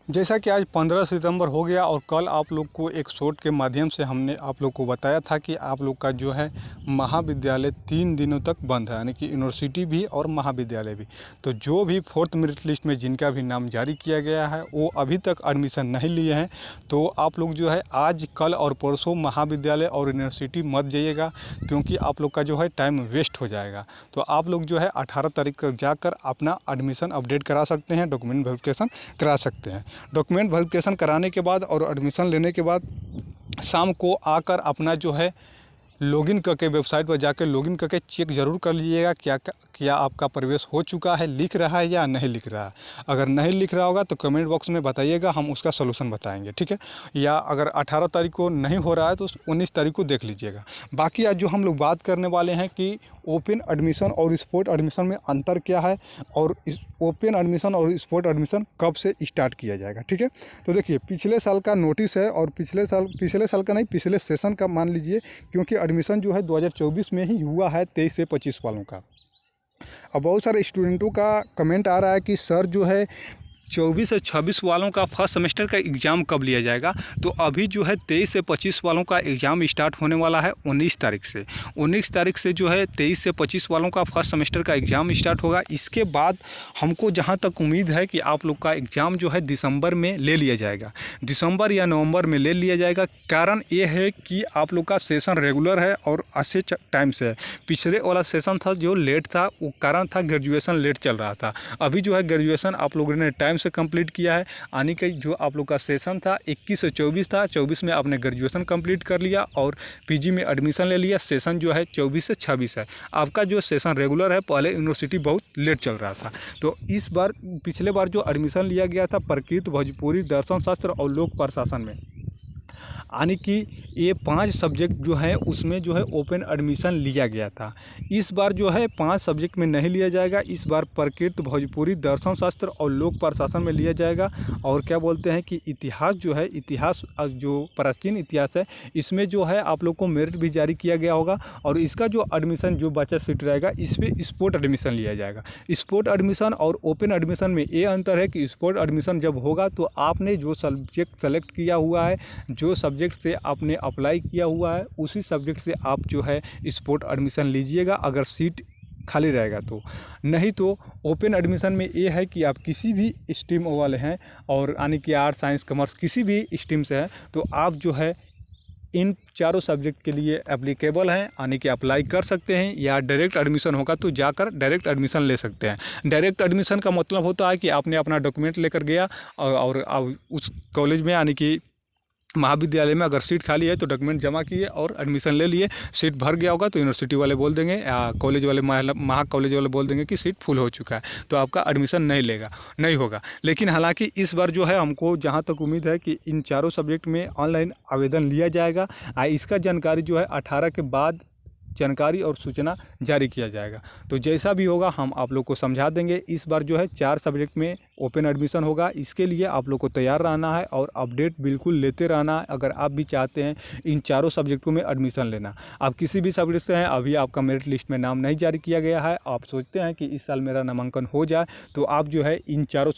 जैसा कि आज 15 सितंबर हो गया और कल आप लोग को एक शॉर्ट के माध्यम से हमने आप लोग को बताया था कि आप लोग का जो है महाविद्यालय 3 दिनों तक बंद है, यानी कि यूनिवर्सिटी भी और महाविद्यालय भी। तो जो भी फोर्थ मेरिट लिस्ट में जिनका भी नाम जारी किया गया है वो अभी तक एडमिशन नहीं लिए हैं, तो आप लोग जो है आज कल और परसों महाविद्यालय और यूनिवर्सिटी मत जाइएगा, क्योंकि आप लोग का जो है टाइम वेस्ट हो जाएगा। तो आप लोग जो है 18 तारीख तक जाकर अपना एडमिशन अपडेट करा सकते हैं, डॉक्यूमेंट वेरिफिकेशन करा सकते हैं। डॉक्यूमेंट वेरिफिकेशन कराने के बाद और एडमिशन लेने के बाद शाम को आकर अपना जो है लॉगिन करके वेबसाइट पर जाकर लॉगिन करके चेक ज़रूर कर लीजिएगा क्या आपका प्रवेश हो चुका है, लिख रहा है या नहीं लिख रहा है। अगर नहीं लिख रहा होगा तो कमेंट बॉक्स में बताइएगा, हम उसका सलूशन बताएंगे, ठीक है। या अगर 18 तारीख को नहीं हो रहा है तो 19 तारीख को देख लीजिएगा। बाकी आज जो हम लोग बात करने वाले हैं कि ओपन एडमिशन और स्पोर्ट एडमिशन में अंतर क्या है और इस ओपन एडमिशन और स्पोर्ट एडमिशन कब से स्टार्ट किया जाएगा, ठीक है। तो देखिए, पिछले साल का नोटिस है और पिछले साल का नहीं, पिछले सेशन का मान लीजिए, क्योंकि एडमिशन जो है 2024 में ही हुआ है 23 से 25 वालों का। अब बहुत सारे स्टूडेंटों का कमेंट आ रहा है कि सर जो है 24 से 26 वालों का फर्स्ट सेमेस्टर का एग्ज़ाम कब लिया जाएगा। तो अभी जो है 23 से 25 वालों का एग्ज़ाम स्टार्ट होने वाला है 19 तारीख से। 19 तारीख से जो है 23 से 25 वालों का फर्स्ट सेमेस्टर का एग्ज़ाम स्टार्ट होगा। इसके बाद हमको जहां तक उम्मीद है कि आप लोग का एग्ज़ाम जो है दिसंबर में ले लिया जाएगा, दिसंबर या नवंबर में ले लिया जाएगा। कारण ये है कि आप लोग का सेशन रेगुलर है और अच्छे टाइम से है। पिछले वाला सेशन था जो लेट था, वो कारण था ग्रेजुएशन लेट चल रहा था। अभी जो है ग्रेजुएशन आप लोगों ने टाइम से कंप्लीट किया है, यानी कि जो आप लोग का सेशन था 21 से 24 था, 24 में आपने ग्रेजुएशन कंप्लीट कर लिया और पीजी में एडमिशन ले लिया। सेशन जो है 24 से 26 है। आपका जो सेशन रेगुलर है, पहले यूनिवर्सिटी बहुत लेट चल रहा था। तो इस बार पिछले बार जो एडमिशन लिया गया था प्रकृत, भोजपुरी, दर्शन शास्त्र और लोक प्रशासन में, यानी कि ये 5 सब्जेक्ट जो है उसमें जो है ओपन एडमिशन लिया गया था। इस बार जो है 5 सब्जेक्ट में नहीं लिया जाएगा। इस बार प्रकृत, भोजपुरी, दर्शन शास्त्र और लोक प्रशासन में लिया जाएगा। और क्या बोलते हैं कि इतिहास जो है, इतिहास जो प्राचीन इतिहास है, इसमें जो है आप लोग को मेरिट भी जारी किया गया होगा। और इसका जो एडमिशन जो बचा सीट रहेगा, इस पर स्पोर्ट एडमिशन लिया जाएगा। स्पोर्ट एडमिशन और ओपन एडमिशन में ये अंतर है कि स्पोर्ट एडमिशन जब होगा तो आपने जो सब्जेक्ट सेलेक्ट किया हुआ है, जो सब्जेक्ट से आपने अप्लाई किया हुआ है, उसी सब्जेक्ट से आप जो है स्पोर्ट एडमिशन लीजिएगा, अगर सीट खाली रहेगा तो। नहीं तो ओपन एडमिशन में ये है कि आप किसी भी स्ट्रीम वाले हैं, और यानी कि आर्ट्स, साइंस, कॉमर्स किसी भी स्ट्रीम से हैं, तो आप जो है इन चारों सब्जेक्ट के लिए एप्लीकेबल हैं, यानी कि अप्लाई कर सकते हैं। या डायरेक्ट एडमिशन होगा तो जाकर डायरेक्ट एडमिशन ले सकते हैं। डायरेक्ट एडमिशन का मतलब होता है कि आपने अपना डॉक्यूमेंट लेकर गया और उस कॉलेज में, यानी कि महाविद्यालय में अगर सीट खाली है तो डॉक्यूमेंट जमा किए और एडमिशन ले लिए। सीट भर गया होगा तो यूनिवर्सिटी वाले बोल देंगे या कॉलेज वाले, महा कॉलेज वाले बोल देंगे कि सीट फुल हो चुका है, तो आपका एडमिशन नहीं होगा। लेकिन हालांकि इस बार जो है हमको जहां तक उम्मीद है कि इन चारों सब्जेक्ट में ऑनलाइन आवेदन लिया जाएगा। इसका जानकारी जो है 18 के बाद जानकारी और सूचना जारी किया जाएगा। तो जैसा भी होगा हम आप लोग को समझा देंगे। इस बार जो है 4 सब्जेक्ट में ओपन एडमिशन होगा। इसके लिए आप लोग को तैयार रहना है और अपडेट बिल्कुल लेते रहना है। अगर आप भी चाहते हैं इन चारों सब्जेक्टों में एडमिशन लेना, आप किसी भी सब्जेक्ट से हैं, अभी आपका मेरिट लिस्ट में नाम नहीं जारी किया गया है, आप सोचते हैं कि इस साल मेरा नामांकन हो जाए, तो आप जो है इन चारों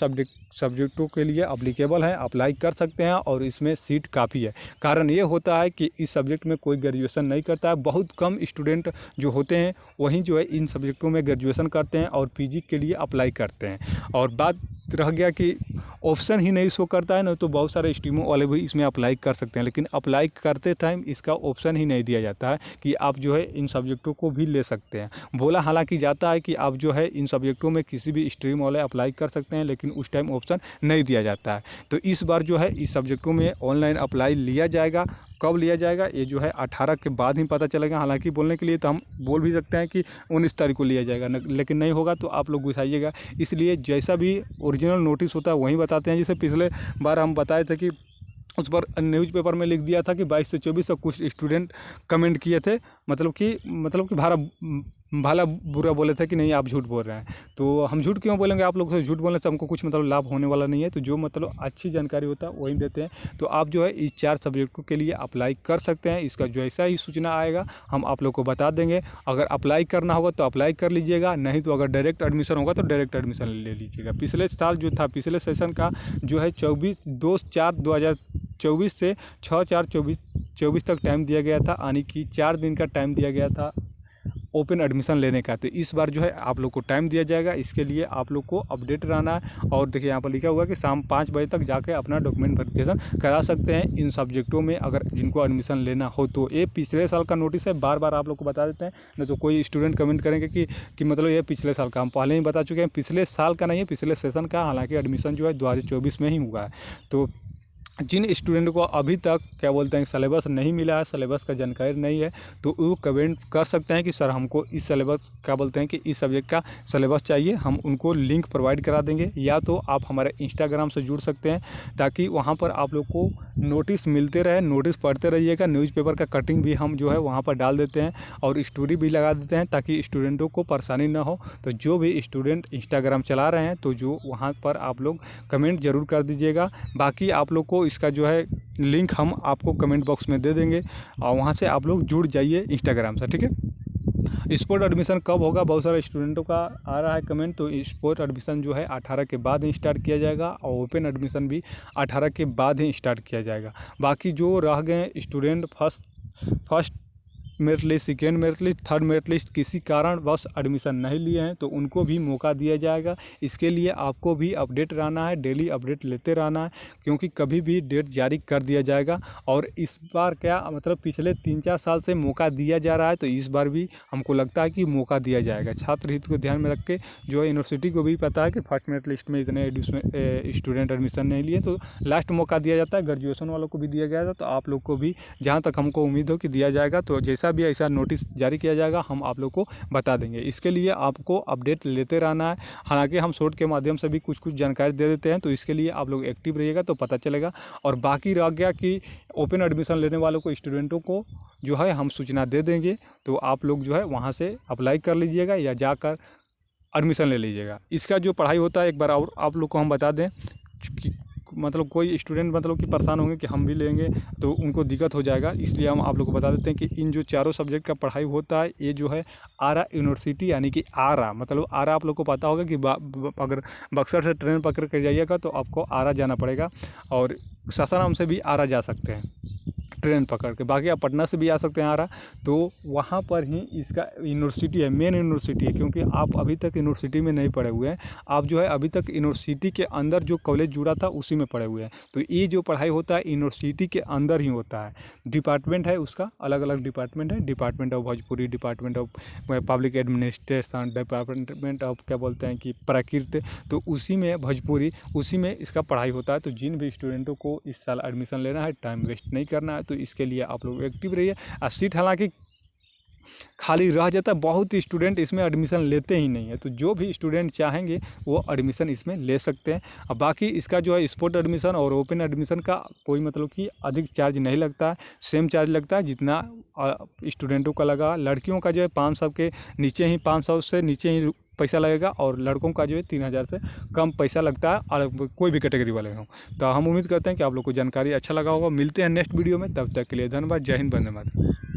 सब्जेक्टों के लिए अप्लीकेबल हैं, अप्लाई कर सकते हैं और इसमें सीट काफ़ी है। कारण ये होता है कि इस सब्जेक्ट में कोई ग्रेजुएशन नहीं करता है। बहुत कम स्टूडेंट जो होते हैं वहीं जो है इन सब्जेक्टों में ग्रेजुएशन करते हैं और पीजी के लिए अप्लाई करते हैं। और बात रह गया कि ऑप्शन ही नहीं शो करता है ना, तो बहुत सारे स्ट्रीमों वाले भी इसमें अप्लाई कर सकते हैं, लेकिन अप्लाई करते टाइम इसका ऑप्शन ही नहीं दिया जाता है कि आप जो है इन सब्जेक्टों को भी ले सकते हैं। बोला हालांकि जाता है कि आप जो है इन सब्जेक्टों में किसी भी स्ट्रीम वाले अप्लाई कर सकते हैं, लेकिन उस टाइम ऑप्शन नहीं दिया जाता है। तो इस बार जो है इस सब्जेक्टों में ऑनलाइन अप्लाई लिया जाएगा। कब लिया जाएगा ये जो है 18 के बाद ही पता चलेगा। हालांकि बोलने के लिए तो हम बोल भी सकते हैं कि 19 तारीख को लिया जाएगा, लेकिन नहीं होगा तो आप लोग गुस्साइएगा। इसलिए जैसा भी ओरिजिनल नोटिस होता है वहीं बताते हैं। जैसे पिछले बार हम बताए थे कि उस पर न्यूज़पेपर में लिख दिया था कि 22 से 24 तक कुछ स्टूडेंट कमेंट किए थे, मतलब कि भला बुरा बोले थे कि नहीं आप झूठ बोल रहे हैं। तो हम झूठ क्यों बोलेंगे, आप लोग से झूठ बोलने से हमको कुछ मतलब लाभ होने वाला नहीं है। तो जो मतलब अच्छी जानकारी होता है वही देते हैं। तो आप जो है इस 4 सब्जेक्टों के लिए अप्लाई कर सकते हैं। इसका जैसा ही सूचना आएगा हम आप लोग को बता देंगे। अगर अप्लाई करना होगा तो अप्लाई कर लीजिएगा, नहीं तो अगर डायरेक्ट एडमिशन होगा तो डायरेक्ट एडमिशन ले लीजिएगा। पिछले साल जो था, पिछले सेशन का जो है 2/4/2024 से 6/4/24 तक टाइम दिया गया था, यानी कि 4 दिन का टाइम दिया गया था ओपन एडमिशन लेने का। तो इस बार जो है आप लोग को टाइम दिया जाएगा, इसके लिए आप लोग को अपडेट रहना है। और देखिए यहाँ पर लिखा हुआ है कि शाम 5 बजे तक जाके अपना डॉक्यूमेंट वेरिफिकेशन करा सकते हैं इन सब्जेक्टों में, अगर जिनको एडमिशन लेना हो तो। ये पिछले साल का नोटिस है, बार बार आप लोग को बता देते हैं, नहीं तो कोई स्टूडेंट कमेंट करेंगे कि मतलब ये पिछले साल का। हम पहले ही बता चुके हैं, पिछले साल का नहीं है, पिछले सेशन का। हालाँकि एडमिशन जो है 2024 में ही हुआ है। तो जिन स्टूडेंट को अभी तक क्या बोलते हैं सिलेबस नहीं मिला है, सिलेबस का जानकारी नहीं है, तो वो कमेंट कर सकते हैं कि सर हमको इस सिलेबस क्या बोलते हैं कि इस सब्जेक्ट का सिलेबस चाहिए। हम उनको लिंक प्रोवाइड करा देंगे, या तो आप हमारे इंस्टाग्राम से जुड़ सकते हैं, ताकि वहाँ पर आप लोग को नोटिस मिलते रहे, नोटिस पढ़ते रहिएगा। न्यूज़पेपर का कटिंग भी हम जो है वहाँ पर डाल देते हैं और स्टोरी भी लगा देते हैं, ताकि स्टूडेंटों को परेशानी ना हो। तो जो भी स्टूडेंट इंस्टाग्राम चला रहे हैं तो जो वहाँ पर आप लोग कमेंट ज़रूर कर दीजिएगा। बाकी आप लोग को इसका जो है लिंक हम आपको कमेंट बॉक्स में दे देंगे, और वहाँ से आप लोग जुड़ जाइए इंस्टाग्राम से, ठीक है। स्पोर्ट एडमिशन कब होगा, बहुत सारे स्टूडेंटों का आ रहा है कमेंट। तो स्पोर्ट एडमिशन जो है 18 के बाद ही स्टार्ट किया जाएगा, और ओपन एडमिशन भी 18 के बाद ही स्टार्ट किया जाएगा। बाकी जो रह गए student first merit list, second merit list, third merit list किसी कारण बस एडमिशन नहीं लिए हैं, तो उनको भी मौका दिया जाएगा। इसके लिए आपको भी अपडेट रहना है, डेली अपडेट लेते रहना है, क्योंकि कभी भी डेट जारी कर दिया जाएगा। और इस बार क्या मतलब पिछले 3-4 साल से मौका दिया जा रहा है, तो इस बार भी हमको लगता है कि मौका दिया जाएगा। छात्र हित को ध्यान में रख के जो है यूनिवर्सिटी को भी पता है कि फर्स्ट मेरिट लिस्ट में इतने स्टूडेंट एडमिशन नहीं लिए, तो लास्ट मौका दिया जाता है। ग्रेजुएशन वालों को भी दिया गया था, तो आप लोग को भी जहाँ तक हमको उम्मीद हो कि दिया जाएगा। तो जैसा भी ऐसा नोटिस जारी किया जाएगा हम आप लोग को बता देंगे। इसके लिए आपको अपडेट लेते रहना है। हालांकि हम शॉर्ट के माध्यम से भी कुछ जानकारी दे देते हैं, तो इसके लिए आप लोग एक्टिव रहिएगा तो पता चलेगा। और बाकी रह गया कि ओपन एडमिशन लेने वालों को, स्टूडेंटों को जो है हम सूचना दे देंगे, तो आप लोग जो है वहाँ से अप्लाई कर लीजिएगा या जाकर एडमिशन ले लीजिएगा। इसका जो पढ़ाई होता है एक बार और आप लोग को हम बता दें कि मतलब कोई स्टूडेंट मतलब कि परेशान होंगे कि हम भी लेंगे तो उनको दिक्कत हो जाएगा, इसलिए हम आप लोग को बता देते हैं कि इन जो चारों सब्जेक्ट का पढ़ाई होता है ये जो है आरा यूनिवर्सिटी, यानी कि आरा, मतलब आरा आप लोग को पता होगा कि अगर बक्सर से ट्रेन पकड़ कर जाइएगा तो आपको आरा जाना पड़ेगा, और सासाराम से भी आरा जा सकते हैं ट्रेन पकड़ के। बाकी आप पटना से भी आ सकते हैं आरा, तो वहाँ पर ही इसका यूनिवर्सिटी है, मेन यूनिवर्सिटी है। क्योंकि आप अभी तक यूनिवर्सिटी में नहीं पढ़े हुए हैं, आप जो है अभी तक यूनिवर्सिटी के अंदर जो कॉलेज जुड़ा था उसी में पढ़े हुए हैं। तो ये जो पढ़ाई होता है यूनिवर्सिटी के अंदर ही होता है। डिपार्टमेंट है उसका, अलग अलग डिपार्टमेंट है, department of Bhojpuri, department of public administration, department of क्या बोलते हैं कि प्राकृत, तो उसी में भोजपुरी, उसी में इसका पढ़ाई होता है। तो जिन भी स्टूडेंटों को इस साल एडमिशन लेना है, टाइम वेस्ट नहीं करना है, तो इसके लिए आप लोग एक्टिव रहिए। और सीट हालांकि खाली रह जाता है, बहुत ही स्टूडेंट इसमें एडमिशन लेते ही नहीं है, तो जो भी स्टूडेंट चाहेंगे वो एडमिशन इसमें ले सकते हैं। और बाकी इसका जो है स्पोर्ट एडमिशन और ओपन एडमिशन का कोई मतलब कि अधिक चार्ज नहीं लगता है, सेम चार्ज लगता है जितना स्टूडेंटों का लगा। लड़कियों का जो है 500 के नीचे ही, 500 से नीचे ही पैसा लगेगा, और लड़कों का जो है 3000 से कम पैसा लगता है, और कोई भी कैटेगरी वाले हों। तो हम उम्मीद करते हैं कि आप लोग को जानकारी अच्छा लगा होगा। मिलते हैं नेक्स्ट वीडियो में, तब तक के लिए धन्यवाद। जय हिंद, वंदे मातरम।